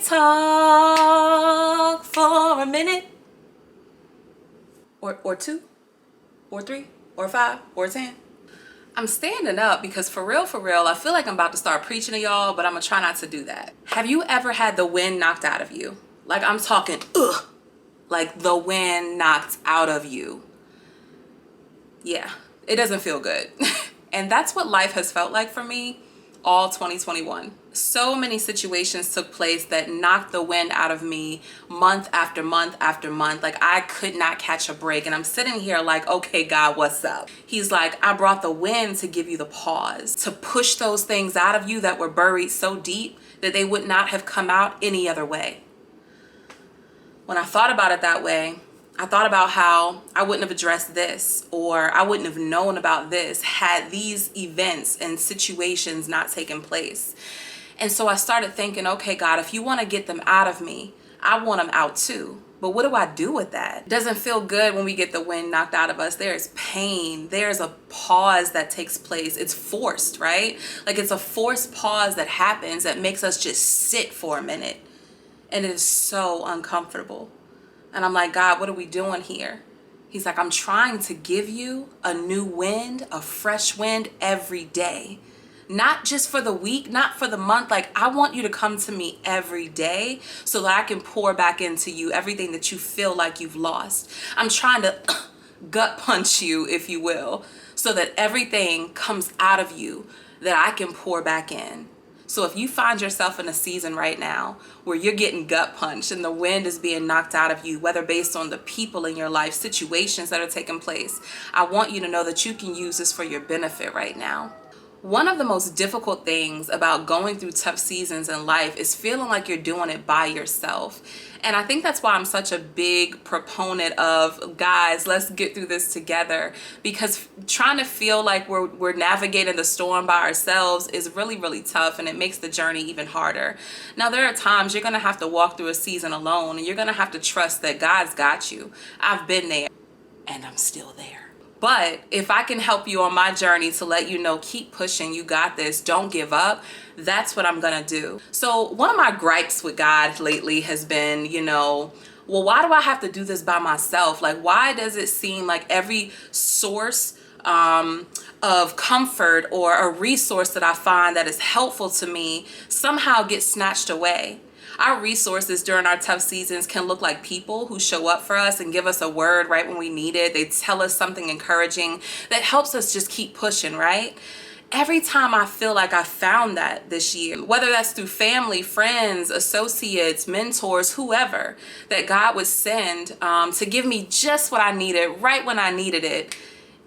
talk for a minute? Or two? Or three? Or five? Or 10? I'm standing up because for real, I feel like I'm about to start preaching to y'all, but I'm gonna try not to do that. Have you ever had the wind knocked out of you? Like I'm talking, like the wind knocked out of you. Yeah, it doesn't feel good. And that's what life has felt like for me all 2021. So many situations took place that knocked the wind out of me month after month after month. Like I could not catch a break. And I'm sitting here like, okay, God, what's up? He's like, I brought the wind to give you the pause, to push those things out of you that were buried so deep that they would not have come out any other way. When I thought about it that way, I thought about how I wouldn't have addressed this, or I wouldn't have known about this had these events and situations not taken place. And so I started thinking, okay, God, if you want to get them out of me, I want them out too. But what do I do with that? It doesn't feel good when we get the wind knocked out of us. There's pain. There's a pause that takes place. It's forced, right? Like it's a forced pause that happens that makes us just sit for a minute. And it is so uncomfortable. And I'm like, God, what are we doing here? He's like, I'm trying to give you a new wind, a fresh wind every day. Not just for the week, not for the month. Like I want you to come to me every day so that I can pour back into you everything that you feel like you've lost. I'm trying to gut punch you, if you will, so that everything comes out of you that I can pour back in. So if you find yourself in a season right now where you're getting gut punched and the wind is being knocked out of you, whether based on the people in your life, situations that are taking place, I want you to know that you can use this for your benefit right now. One of the most difficult things about going through tough seasons in life is feeling like you're doing it by yourself. And I think that's why I'm such a big proponent of, guys, let's get through this together, because trying to feel like we're navigating the storm by ourselves is really, really tough, and it makes the journey even harder. Now, there are times you're going to have to walk through a season alone, and you're going to have to trust that God's got you. I've been there, and I'm still there. But if I can help you on my journey to let you know, keep pushing, you got this, don't give up, that's what I'm gonna do. So one of my gripes with God lately has been, well, why do I have to do this by myself? Like, why does it seem like every source of comfort or a resource that I find that is helpful to me somehow gets snatched away? Our resources during our tough seasons can look like people who show up for us and give us a word right when we need it. They tell us something encouraging that helps us just keep pushing, right? Every time I feel like I found that this year, whether that's through family, friends, associates, mentors, whoever, that God would send to give me just what I needed right when I needed it,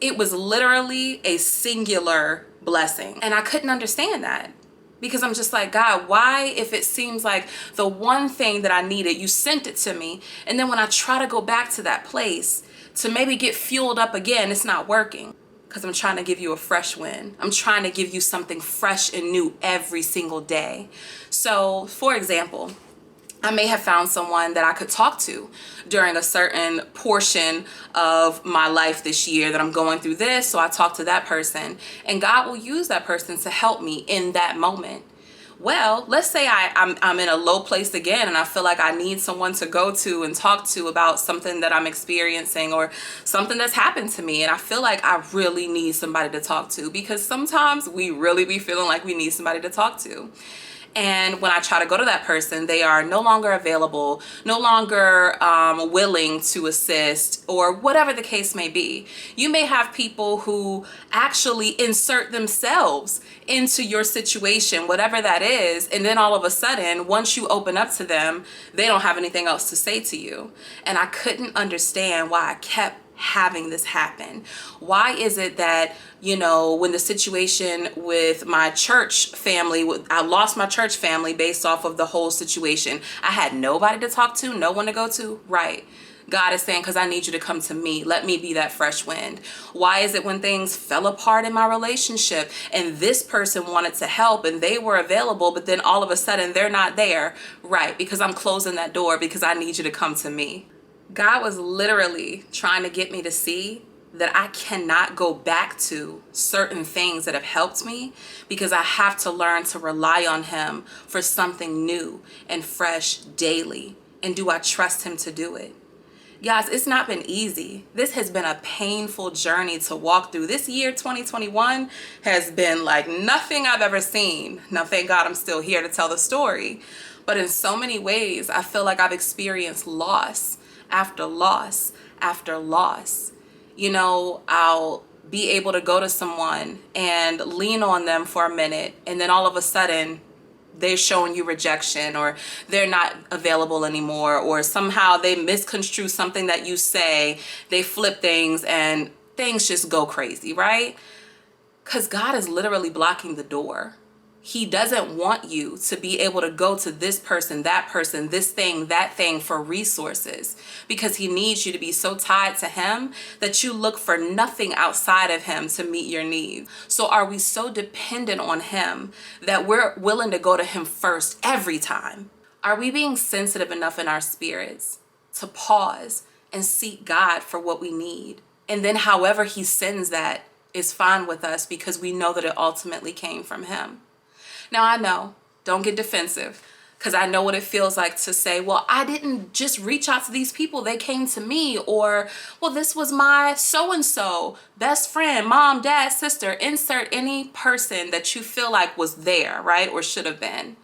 it was literally a singular blessing. And I couldn't understand that. Because I'm just like, God, why, if it seems like the one thing that I needed, you sent it to me, and then when I try to go back to that place to maybe get fueled up again, it's not working? Because I'm trying to give you a fresh wind. I'm trying to give you something fresh and new every single day. So, for example, I may have found someone that I could talk to during a certain portion of my life this year that I'm going through this. So I talk to that person, and God will use that person to help me in that moment. Well, let's say I'm in a low place again, and I feel like I need someone to go to and talk to about something that I'm experiencing or something that's happened to me. And I feel like I really need somebody to talk to, because sometimes we really be feeling like we need somebody to talk to. And when I try to go to that person, they are no longer available, no longer willing to assist, or whatever the case may be. You may have people who actually insert themselves into your situation, whatever that is. And then all of a sudden, once you open up to them, they don't have anything else to say to you. And I couldn't understand why I kept having this happen. Why is it that, when the situation with my church family, I lost my church family based off of the whole situation. I had nobody to talk to, no one to go to, right? God is saying, because I need you to come to me. Let me be that fresh wind. Why is it when things fell apart in my relationship and this person wanted to help and they were available, but then all of a sudden they're not there? Right, because I'm closing that door, because I need you to come to me. God was literally trying to get me to see that I cannot go back to certain things that have helped me because I have to learn to rely on him for something new and fresh daily. And do I trust him to do it? Guys, it's not been easy. This has been a painful journey to walk through. This year, 2021, has been like nothing I've ever seen. Now, thank God I'm still here to tell the story. But in so many ways, I feel like I've experienced loss after loss after loss. You know, I'll be able to go to someone and lean on them for a minute, and then all of a sudden they're showing you rejection, or they're not available anymore, or somehow they misconstrue something that you say, they flip things, and things just go crazy, right? Because God is literally blocking the door. He doesn't want you to be able to go to this person, this thing, that thing for resources, because he needs you to be so tied to him that you look for nothing outside of him to meet your needs. So are we so dependent on him that we're willing to go to him first every time? Are we being sensitive enough in our spirits to pause and seek God for what we need? And then however he sends that is fine with us, because we know that it ultimately came from him. Now, I know, don't get defensive, because I know what it feels like to say, well, I didn't just reach out to these people, they came to me. Or, well, this was my so-and-so, best friend, mom, dad, sister, insert any person that you feel like was there, right? Or should have been.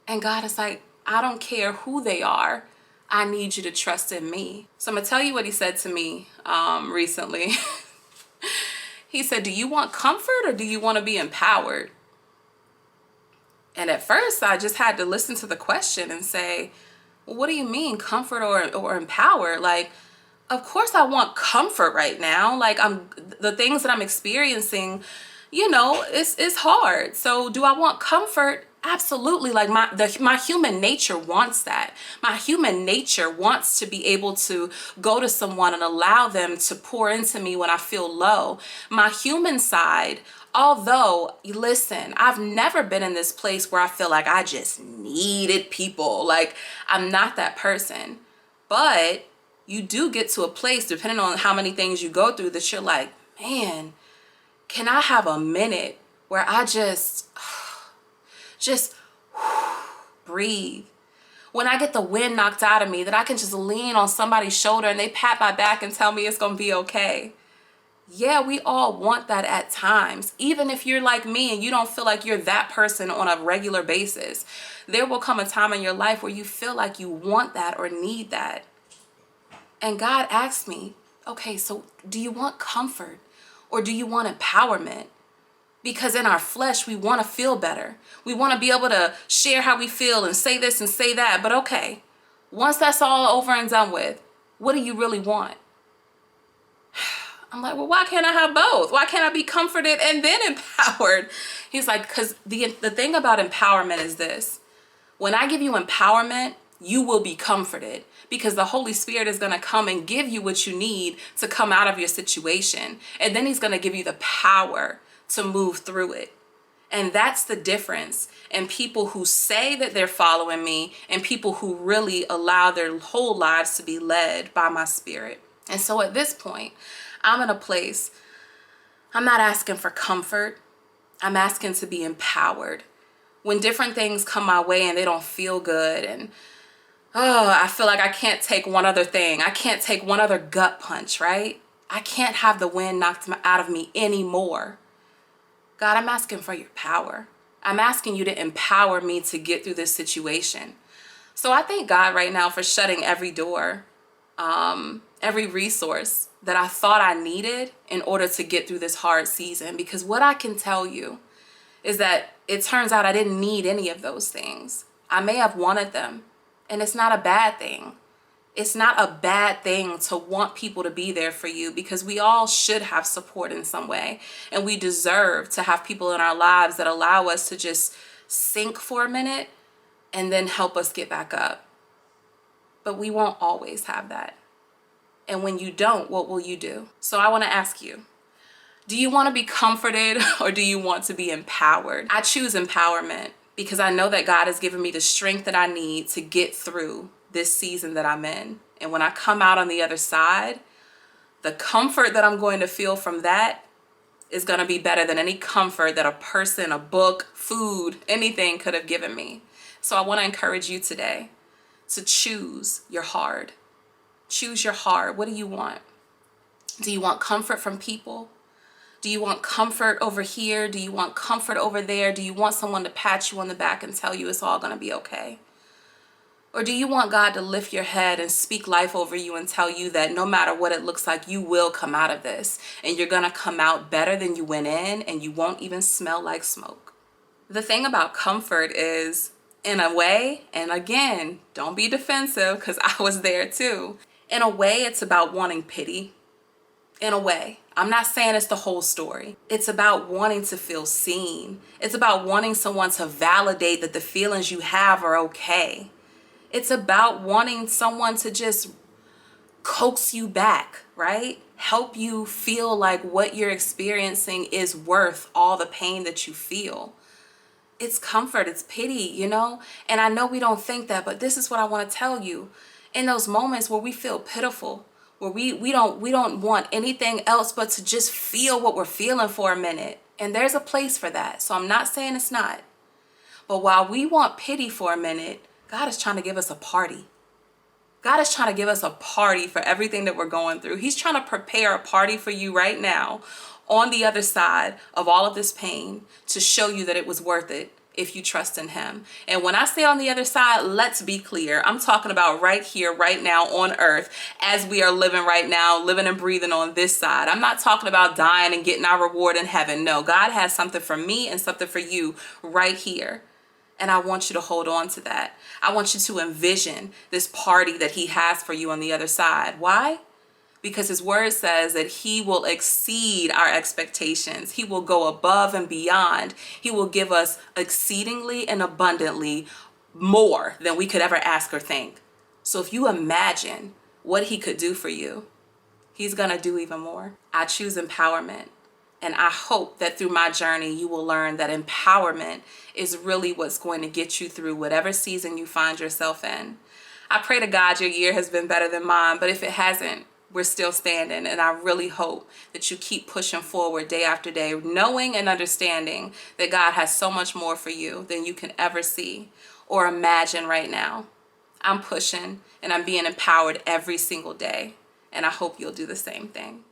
And God is like, I don't care who they are. I need you to trust in me. So I'm going to tell you what he said to me recently. He said, do you want comfort or do you want to be empowered? And at first, I just had to listen to the question and say, well, what do you mean, comfort or empowered? Like, of course I want comfort right now. Like, the things that I'm experiencing, you know, it's hard. So do I want comfort? Absolutely. Like my human nature wants that. My human nature wants to be able to go to someone and allow them to pour into me when I feel low. My human side, although, listen, I've never been in this place where I feel like I just needed people. Like, I'm not that person. But you do get to a place, depending on how many things you go through, that you're like, man, can I have a minute where I just breathe? When I get the wind knocked out of me, that I can just lean on somebody's shoulder and they pat my back and tell me it's gonna be okay. Yeah, we all want that at times. Even if you're like me and you don't feel like you're that person on a regular basis, there will come a time in your life where you feel like you want that or need that. And God asked me, okay, so do you want comfort or do you want empowerment? Because in our flesh, we want to feel better. We want to be able to share how we feel and say this and say that. But okay, once that's all over and done with, what do you really want? I'm like, well, why can't I have both? Why can't I be comforted and then empowered? He's like, because the thing about empowerment is this. When I give you empowerment, you will be comforted, because the Holy Spirit is going to come and give you what you need to come out of your situation. And then he's going to give you the power to move through it. And that's the difference in people who say that they're following me and people who really allow their whole lives to be led by my spirit. And so at this point, I'm in a place, I'm not asking for comfort. I'm asking to be empowered. When different things come my way and they don't feel good, and I feel like I can't take one other thing. I can't take one other gut punch, right? I can't have the wind knocked out of me anymore. God, I'm asking for your power. I'm asking you to empower me to get through this situation. So I thank God right now for shutting every door, every resource that I thought I needed in order to get through this hard season. Because what I can tell you is that it turns out I didn't need any of those things. I may have wanted them, and it's not a bad thing. It's not a bad thing to want people to be there for you, because we all should have support in some way. And we deserve to have people in our lives that allow us to just sink for a minute and then help us get back up. But we won't always have that. And when you don't, what will you do? So I want to ask you, do you want to be comforted or do you want to be empowered? I choose empowerment, because I know that God has given me the strength that I need to get through this season that I'm in. And when I come out on the other side, the comfort that I'm going to feel from that is going to be better than any comfort that a person, a book, food, anything could have given me. So I want to encourage you today to choose your hard. Choose your hard. What do you want? Do you want comfort from people? Do you want comfort over here? Do you want comfort over there? Do you want someone to pat you on the back and tell you it's all going to be okay? Or do you want God to lift your head and speak life over you and tell you that no matter what it looks like, you will come out of this and you're going to come out better than you went in and you won't even smell like smoke? The thing about comfort is, in a way, and again, don't be defensive because I was there too. In a way, it's about wanting pity. In a way, I'm not saying it's the whole story. It's about wanting to feel seen. It's about wanting someone to validate that the feelings you have are okay. It's about wanting someone to just coax you back, right? Help you feel like what you're experiencing is worth all the pain that you feel. It's comfort, it's pity, you know? And I know we don't think that, but this is what I want to tell you. In those moments where we feel pitiful, where we don't want anything else but to just feel what we're feeling for a minute. And there's a place for that. So I'm not saying it's not. But while we want pity for a minute, God is trying to give us a party. God is trying to give us a party for everything that we're going through. He's trying to prepare a party for you right now on the other side of all of this pain to show you that it was worth it if you trust in him. And when I say on the other side, let's be clear. I'm talking about right here, right now on earth, as we are living right now, living and breathing on this side. I'm not talking about dying and getting our reward in heaven. No, God has something for me and something for you right here. And I want you to hold on to that. I want you to envision this party that he has for you on the other side. Why? Because his word says that he will exceed our expectations. He will go above and beyond. He will give us exceedingly and abundantly more than we could ever ask or think. So if you imagine what he could do for you, he's going to do even more. I choose empowerment. And I hope that through my journey, you will learn that empowerment is really what's going to get you through whatever season you find yourself in. I pray to God your year has been better than mine, but if it hasn't, we're still standing. And I really hope that you keep pushing forward day after day, knowing and understanding that God has so much more for you than you can ever see or imagine right now. I'm pushing and I'm being empowered every single day. And I hope you'll do the same thing.